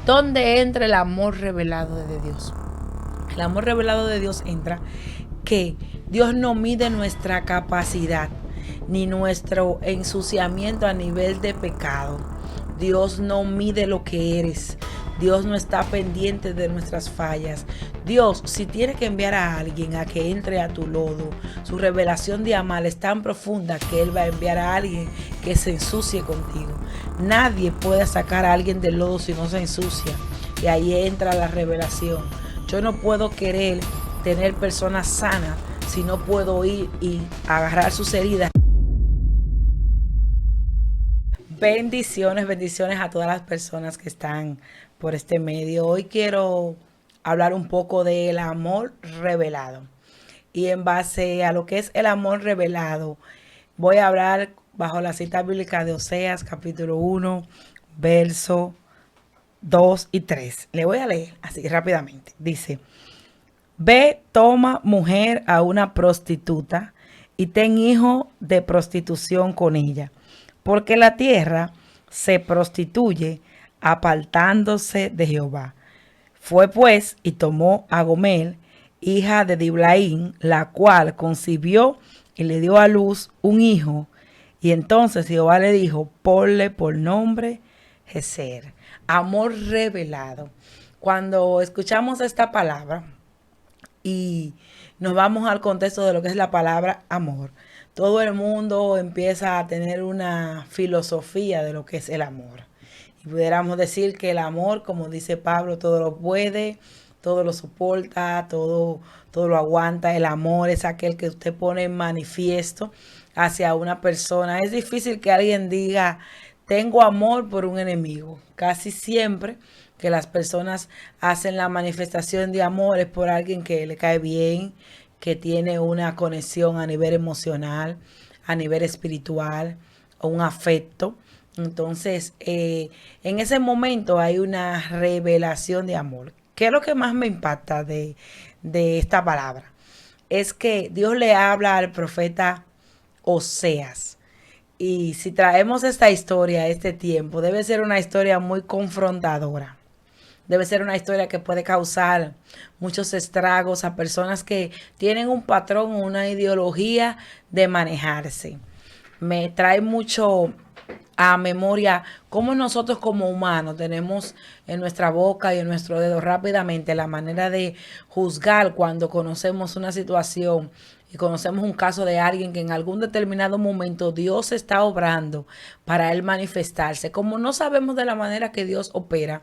¿Dónde entra el amor revelado de Dios? El amor revelado de Dios entra que Dios no mide nuestra capacidad ni nuestro ensuciamiento a nivel de pecado. Dios no mide lo que eres. Dios no está pendiente de nuestras fallas. Dios, si tiene que enviar a alguien a que entre a tu lodo, su revelación de amar es tan profunda que Él va a enviar a alguien que se ensucie contigo. Nadie puede sacar a alguien del lodo si no se ensucia. Y ahí entra la revelación. Yo no puedo querer tener personas sanas si no puedo ir y agarrar sus heridas. Bendiciones, bendiciones a todas las personas que están por este medio. Hoy quiero hablar un poco del amor revelado. Y en base a lo que es el amor revelado, voy a hablar bajo la cita bíblica de Oseas, capítulo 1, verso 2 y 3. Le voy a leer así rápidamente. Dice: Ve, toma mujer a una prostituta y ten hijo de prostitución con ella, porque la tierra se prostituye apartándose de Jehová. Fue pues y tomó a Gomel, hija de Diblaín, la cual concibió y le dio a luz un hijo. Y entonces Jehová le dijo: ponle por nombre Jezer. Amor revelado. Cuando escuchamos esta palabra y nos vamos al contexto de lo que es la palabra amor, todo el mundo empieza a tener una filosofía de lo que es el amor. Y pudiéramos decir que el amor, como dice Pablo, todo lo puede, todo lo soporta, todo lo aguanta. El amor es aquel que usted pone en manifiesto hacia una persona. Es difícil que alguien diga: tengo amor por un enemigo. Casi siempre que las personas hacen la manifestación de amor es por alguien que le cae bien, que tiene una conexión a nivel emocional, a nivel espiritual, o un afecto. Entonces, en ese momento hay una revelación de amor. ¿Qué es lo que más me impacta de esta palabra? Es que Dios le habla al profeta Oseas. Y si traemos esta historia a este tiempo, debe ser una historia muy confrontadora. Debe ser una historia que puede causar muchos estragos a personas que tienen un patrón o una ideología de manejarse. Me trae mucho a memoria cómo nosotros como humanos tenemos en nuestra boca y en nuestro dedo rápidamente la manera de juzgar cuando conocemos una situación y conocemos un caso de alguien que en algún determinado momento Dios está obrando para él manifestarse. Como no sabemos de la manera que Dios opera,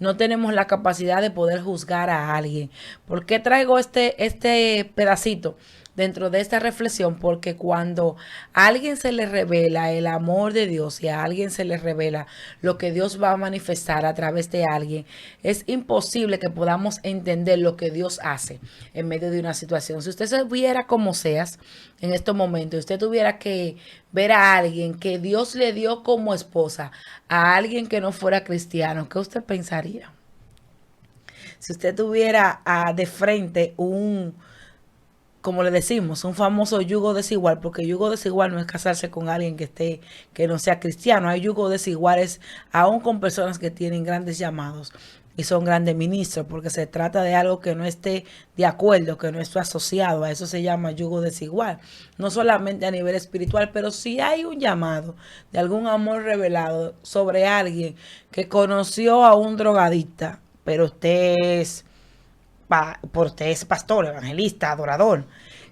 no tenemos la capacidad de poder juzgar a alguien. ¿Por qué traigo este pedacito dentro de esta reflexión? Porque cuando a alguien se le revela el amor de Dios y a alguien se le revela lo que Dios va a manifestar a través de alguien, es imposible que podamos entender lo que Dios hace en medio de una situación. Si usted se viera como seas en estos momentos, usted tuviera que ver a alguien que Dios le dio como esposa, a alguien que no fuera cristiano, ¿qué usted pensaría? Si usted tuviera de frente como le decimos, un famoso yugo desigual, porque yugo desigual no es casarse con alguien que no sea cristiano. Hay yugos desiguales aún con personas que tienen grandes llamados y son grandes ministros, porque se trata de algo que no esté de acuerdo, que no esté asociado. A eso se llama yugo desigual. No solamente a nivel espiritual, pero si hay un llamado de algún amor revelado sobre alguien que conoció a un drogadicta, pero usted es pastor, evangelista, adorador.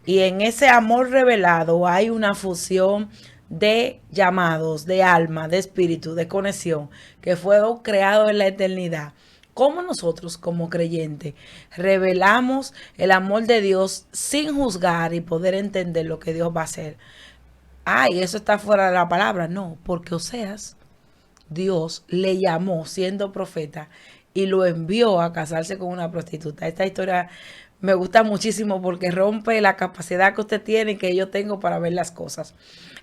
Y en ese amor revelado hay una fusión de llamados, de alma, de espíritu, de conexión, que fue creado en la eternidad. ¿Cómo nosotros como creyentes revelamos el amor de Dios sin juzgar y poder entender lo que Dios va a hacer? Ay, eso está fuera de la palabra. No, porque Oseas, Dios le llamó siendo profeta y lo envió a casarse con una prostituta. Esta historia me gusta muchísimo porque rompe la capacidad que usted tiene y que yo tengo para ver las cosas.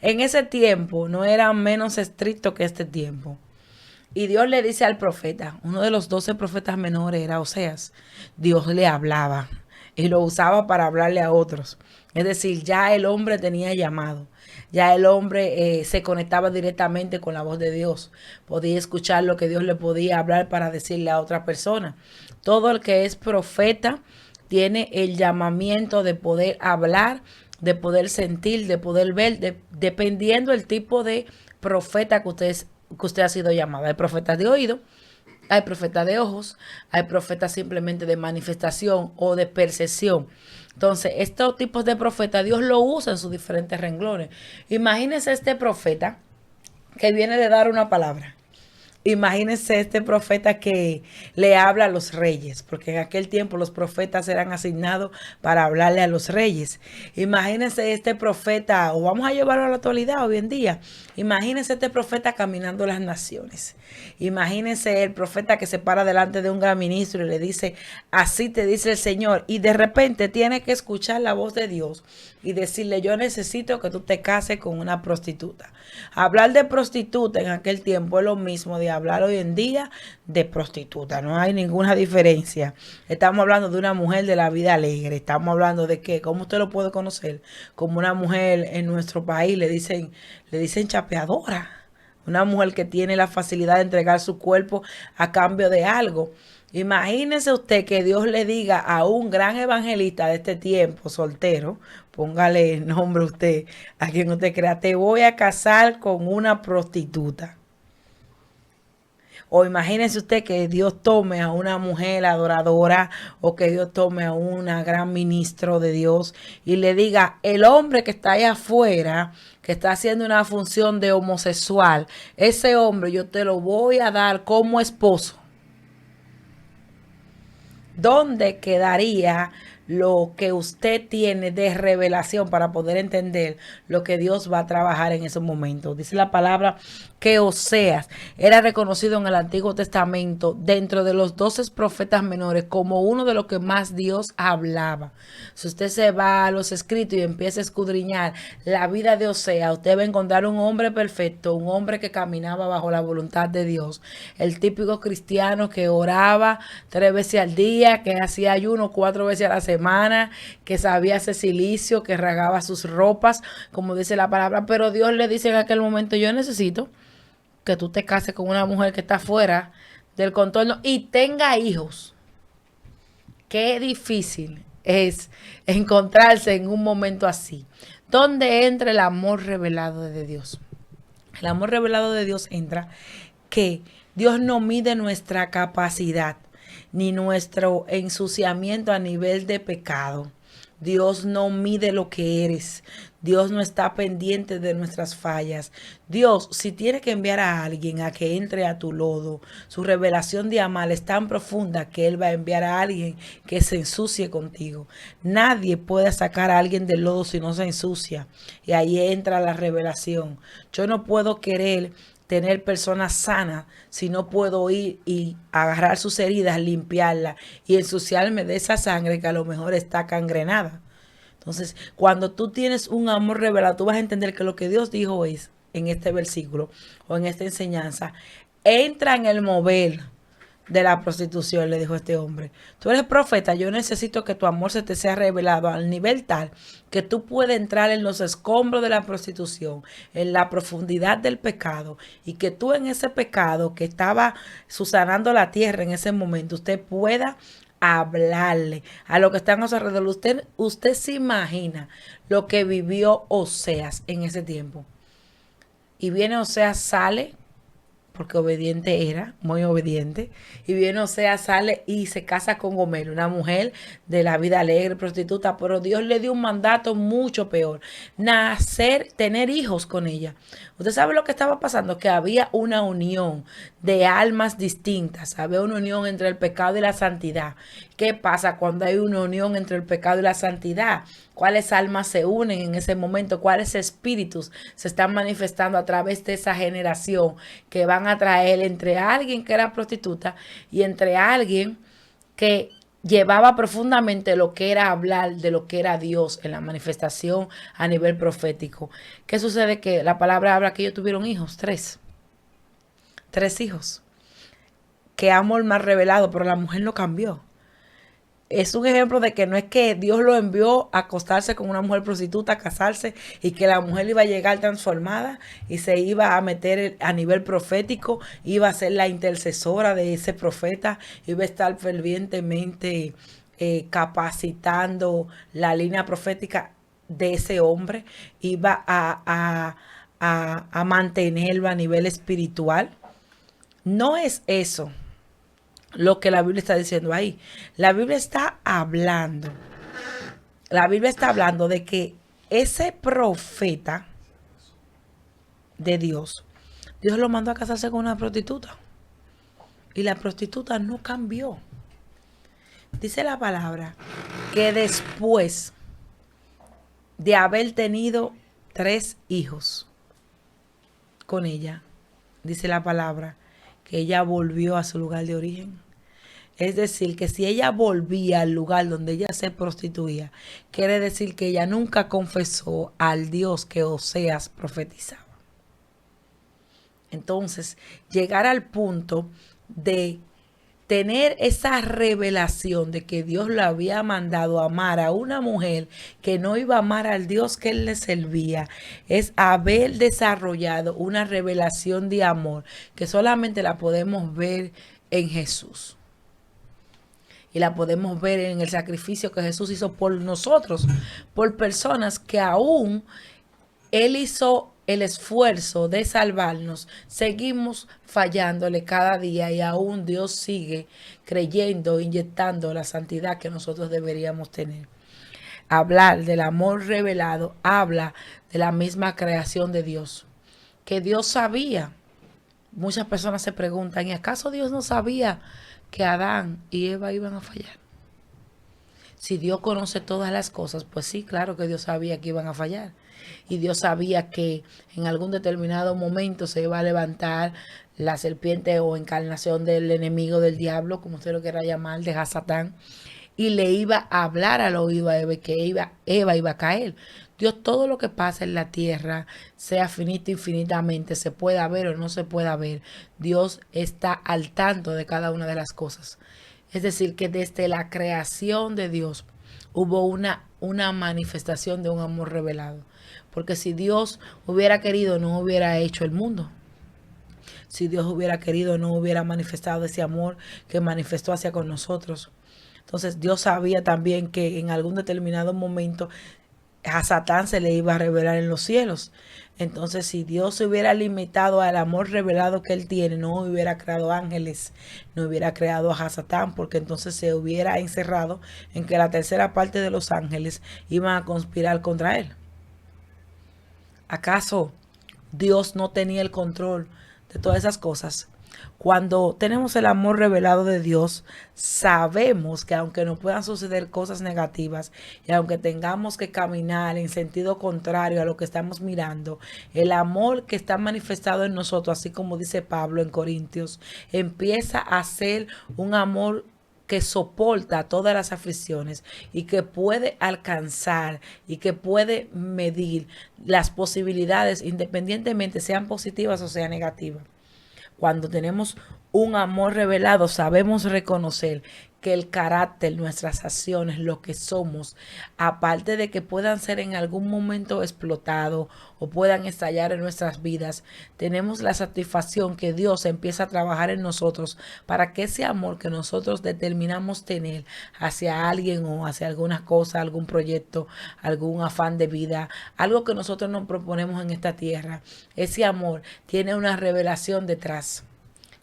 En ese tiempo no era menos estricto que este tiempo. Y Dios le dice al profeta, uno de los 12 profetas menores era Oseas. Dios le hablaba y lo usaba para hablarle a otros. Es decir, ya el hombre tenía llamado, ya el hombre se conectaba directamente con la voz de Dios, podía escuchar lo que Dios le podía hablar para decirle a otra persona. Todo el que es profeta tiene el llamamiento de poder hablar, de poder sentir, de poder ver, dependiendo del tipo de profeta que usted ha sido llamado. Hay profetas de oído, hay profetas de ojos, hay profetas simplemente de manifestación o de percepción. Entonces, estos tipos de profetas, Dios lo usa en sus diferentes renglones. Imagínense este profeta que viene de dar una palabra. Imagínense este profeta que le habla a los reyes, porque en aquel tiempo los profetas eran asignados para hablarle a los reyes. Imagínense este profeta, o vamos a llevarlo a la actualidad hoy en día. Imagínense este profeta caminando las naciones. Imagínense el profeta que se para delante de un gran ministro y le dice, así te dice el Señor. Y de repente tiene que escuchar la voz de Dios y decirle, yo necesito que tú te cases con una prostituta. Hablar de prostituta en aquel tiempo es lo mismo de hablar hoy en día de prostituta. No hay ninguna diferencia. Estamos hablando de una mujer de la vida alegre. Estamos hablando de que, ¿cómo usted lo puede conocer? Como una mujer en nuestro país le dicen chapeadora. Una mujer que tiene la facilidad de entregar su cuerpo a cambio de algo. Imagínese usted que Dios le diga a un gran evangelista de este tiempo, soltero, póngale nombre usted, a quien usted crea, te voy a casar con una prostituta. O imagínese usted que Dios tome a una mujer adoradora o que Dios tome a una gran ministro de Dios y le diga, el hombre que está allá afuera, que está haciendo una función de homosexual, ese hombre yo te lo voy a dar como esposo. ¿Dónde quedaría lo que usted tiene de revelación para poder entender lo que Dios va a trabajar en esos momentos? Dice la palabra que Oseas era reconocido en el Antiguo Testamento dentro de los 12 profetas menores como uno de los que más Dios hablaba. Si usted se va a los escritos y empieza a escudriñar la vida de Oseas, usted va a encontrar un hombre perfecto, un hombre que caminaba bajo la voluntad de Dios, el típico cristiano que oraba 3 veces al día, que hacía ayuno 4 veces a la semana, que sabía hacer silicio, que regaba sus ropas, como dice la palabra, pero Dios le dice en aquel momento, yo necesito que tú te cases con una mujer que está fuera del contorno y tenga hijos. Qué difícil es encontrarse en un momento así. ¿Dónde entra el amor revelado de Dios? El amor revelado de Dios entra que Dios no mide nuestra capacidad ni nuestro ensuciamiento a nivel de pecado. Dios no mide lo que eres. Dios no está pendiente de nuestras fallas. Dios, si tiene que enviar a alguien a que entre a tu lodo, su revelación de amar es tan profunda que Él va a enviar a alguien que se ensucie contigo. Nadie puede sacar a alguien del lodo si no se ensucia. Y ahí entra la revelación. Yo no puedo querer tener personas sanas si no puedo ir y agarrar sus heridas, limpiarlas y ensuciarme de esa sangre que a lo mejor está cangrenada. Entonces, cuando tú tienes un amor revelado, tú vas a entender que lo que Dios dijo es, en este versículo o en esta enseñanza, entra en el mover de la prostitución, le dijo este hombre. Tú eres profeta, yo necesito que tu amor se te sea revelado al nivel tal que tú puedas entrar en los escombros de la prostitución, en la profundidad del pecado, y que tú en ese pecado que estaba susanando la tierra en ese momento, usted pueda hablarle a lo que están a su alrededor. Usted se imagina lo que vivió Oseas en ese tiempo. Y viene Oseas, sale, porque obediente era, muy obediente, y viene Oseas, sale y se casa con Gomer, una mujer de la vida alegre, prostituta, pero Dios le dio un mandato mucho peor, nacer, tener hijos con ella. Usted sabe lo que estaba pasando, que había una unión de almas distintas, había una unión entre el pecado y la santidad. ¿Qué pasa cuando hay una unión entre el pecado y la santidad? ¿Cuáles almas se unen en ese momento? ¿Cuáles espíritus se están manifestando a través de esa generación que van a traer entre alguien que era prostituta y entre alguien que llevaba profundamente lo que era hablar de lo que era Dios en la manifestación a nivel profético? ¿Qué sucede? Que la palabra habla que ellos tuvieron hijos, tres hijos. Qué amor más revelado, pero la mujer no cambió. es un ejemplo de que no es que Dios lo envió a acostarse con una mujer prostituta, a casarse, y que la mujer iba a llegar transformada y se iba a meter a nivel profético, iba a ser la intercesora de ese profeta, iba a estar fervientemente capacitando la línea profética de ese hombre, iba a mantenerlo a nivel espiritual. No es eso lo que la Biblia está diciendo ahí. La Biblia está hablando. La Biblia está hablando de que ese profeta de Dios, Dios lo mandó a casarse con una prostituta. Y la prostituta no cambió. Dice la palabra que después de haber tenido 3 hijos con ella, dice la palabra que ella volvió a su lugar de origen. Es decir, que si ella volvía al lugar donde ella se prostituía, quiere decir que ella nunca confesó al Dios que Oseas profetizaba. Entonces, llegar al punto de tener esa revelación de que Dios le había mandado a amar a una mujer que no iba a amar al Dios que él le servía, es haber desarrollado una revelación de amor que solamente la podemos ver en Jesús. Y la podemos ver en el sacrificio que Jesús hizo por nosotros, por personas que aún Él hizo el esfuerzo de salvarnos, seguimos fallándole cada día y aún Dios sigue creyendo, inyectando la santidad que nosotros deberíamos tener. Hablar del amor revelado habla de la misma creación de Dios, que Dios sabía. Muchas personas se preguntan, ¿y acaso Dios no sabía que Adán y Eva iban a fallar? Si Dios conoce todas las cosas, pues sí, claro que Dios sabía que iban a fallar. Y Dios sabía que en algún determinado momento se iba a levantar la serpiente o encarnación del enemigo del diablo, como usted lo quiera llamar, de Hasatán, y le iba a hablar al oído a Eva que Eva iba a caer. Dios, todo lo que pasa en la tierra, sea finito infinitamente, se pueda ver o no se pueda ver, Dios está al tanto de cada una de las cosas. Es decir, que desde la creación de Dios hubo una manifestación de un amor revelado. Porque si Dios hubiera querido, no hubiera hecho el mundo. Si Dios hubiera querido, no hubiera manifestado ese amor que manifestó hacia con nosotros. Entonces Dios sabía también que en algún determinado momento a Satán se le iba a revelar en los cielos. Entonces, si Dios se hubiera limitado al amor revelado que Él tiene, no hubiera creado ángeles, no hubiera creado a Satán, porque entonces se hubiera encerrado en que la tercera parte de los ángeles iban a conspirar contra Él. ¿Acaso Dios no tenía el control de todas esas cosas? Cuando tenemos el amor revelado de Dios, sabemos que aunque nos puedan suceder cosas negativas y aunque tengamos que caminar en sentido contrario a lo que estamos mirando, el amor que está manifestado en nosotros, así como dice Pablo en Corintios, empieza a ser un amor que soporta todas las aflicciones y que puede alcanzar y que puede medir las posibilidades independientemente sean positivas o sean negativas. Cuando tenemos un amor revelado, sabemos reconocer que el carácter, nuestras acciones, lo que somos, aparte de que puedan ser en algún momento explotados o puedan estallar en nuestras vidas, tenemos la satisfacción que Dios empieza a trabajar en nosotros para que ese amor que nosotros determinamos tener hacia alguien o hacia alguna cosa, algún proyecto, algún afán de vida, algo que nosotros nos proponemos en esta tierra, ese amor tiene una revelación detrás.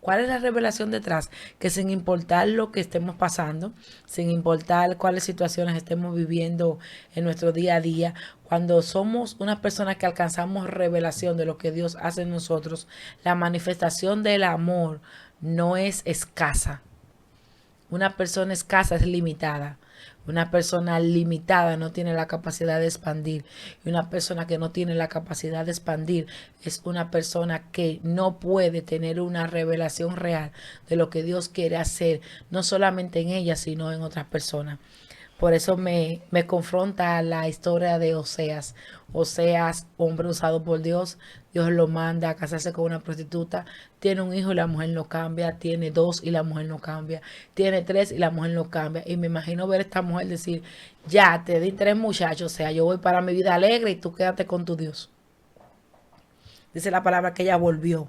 ¿Cuál es la revelación detrás? Que sin importar lo que estemos pasando, sin importar cuáles situaciones estemos viviendo en nuestro día a día, cuando somos una persona que alcanzamos revelación de lo que Dios hace en nosotros, la manifestación del amor no es escasa. Una persona escasa es limitada. Una persona limitada no tiene la capacidad de expandir. Y una persona que no tiene la capacidad de expandir es una persona que no puede tener una revelación real de lo que Dios quiere hacer, no solamente en ella, sino en otras personas. Por eso me confronta la historia de Oseas. Oseas, hombre usado por Dios, Dios lo manda a casarse con una prostituta, tiene un hijo y la mujer no cambia, tiene dos y la mujer no cambia, tiene tres y la mujer no cambia. Y me imagino ver a esta mujer decir, ya, te di tres muchachos, o sea, yo voy para mi vida alegre y tú quédate con tu Dios. Dice la palabra que ella volvió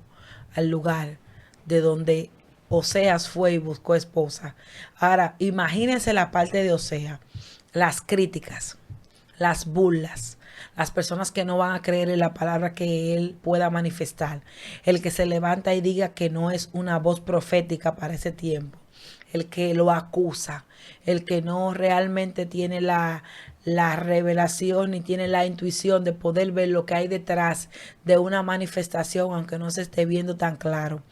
al lugar de donde Oseas fue y buscó esposa. Ahora, imagínense la parte de Oseas, las críticas, las burlas, las personas que no van a creer en la palabra que él pueda manifestar, el que se levanta y diga que no es una voz profética para ese tiempo, el que lo acusa, el que no realmente tiene la revelación ni tiene la intuición de poder ver lo que hay detrás de una manifestación, aunque no se esté viendo tan claro.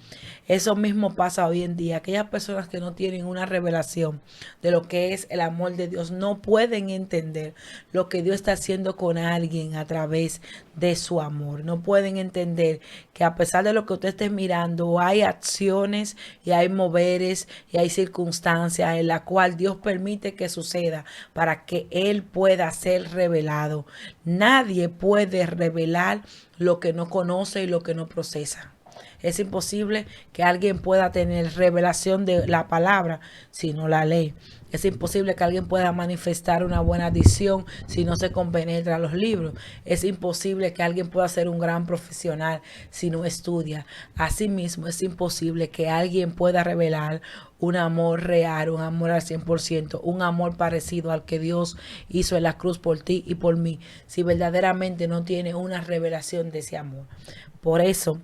Eso mismo pasa hoy en día. Aquellas personas que no tienen una revelación de lo que es el amor de Dios no pueden entender lo que Dios está haciendo con alguien a través de su amor. No pueden entender que a pesar de lo que usted esté mirando, hay acciones y hay moveres y hay circunstancias en la cual Dios permite que suceda para que Él pueda ser revelado. Nadie puede revelar lo que no conoce y lo que no procesa. Es imposible que alguien pueda tener revelación de la palabra si no la lee. Es imposible que alguien pueda manifestar una buena adicción si no se compenetra los libros. Es imposible que alguien pueda ser un gran profesional si no estudia. Asimismo, es imposible que alguien pueda revelar un amor real, un amor al 100%, un amor parecido al que Dios hizo en la cruz por ti y por mí, si verdaderamente no tiene una revelación de ese amor. Por eso,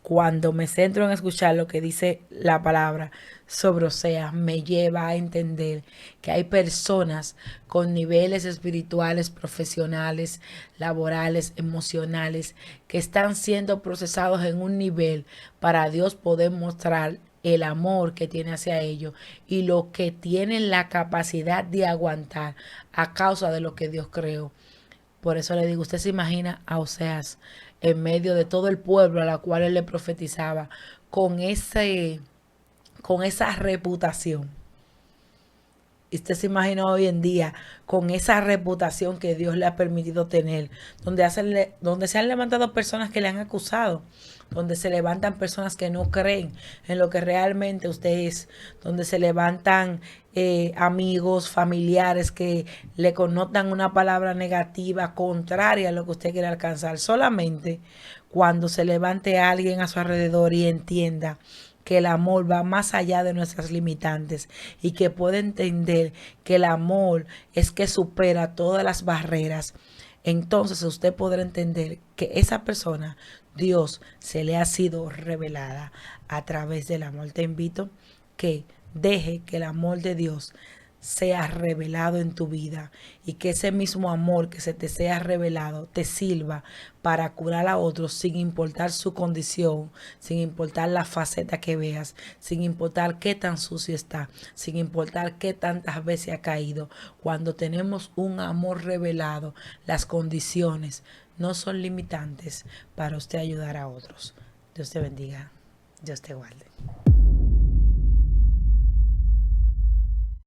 cuando me centro en escuchar lo que dice la palabra sobre Oseas, me lleva a entender que hay personas con niveles espirituales, profesionales, laborales, emocionales, que están siendo procesados en un nivel para Dios poder mostrar el amor que tiene hacia ellos y lo que tienen la capacidad de aguantar a causa de lo que Dios creó. Por eso le digo, usted se imagina a Oseas en medio de todo el pueblo a la cual él le profetizaba, con esa reputación. Y usted se imagina hoy en día con esa reputación que Dios le ha permitido tener, donde se han levantado personas que le han acusado, donde se levantan personas que no creen en lo que realmente usted es, donde se levantan amigos, familiares que le connotan una palabra negativa contraria a lo que usted quiere alcanzar. Solamente cuando se levante alguien a su alrededor y entienda que el amor va más allá de nuestras limitantes y que puede entender que el amor es que supera todas las barreras, entonces usted podrá entender que esa persona, Dios, se le ha sido revelada a través del amor. Te invito que deje que el amor de Dios sea revelado en tu vida y que ese mismo amor que se te sea revelado te sirva para curar a otros sin importar su condición, sin importar la faceta que veas, sin importar qué tan sucio está, sin importar qué tantas veces ha caído. Cuando tenemos un amor revelado, las condiciones no son limitantes para usted ayudar a otros. Dios te bendiga. Dios te guarde.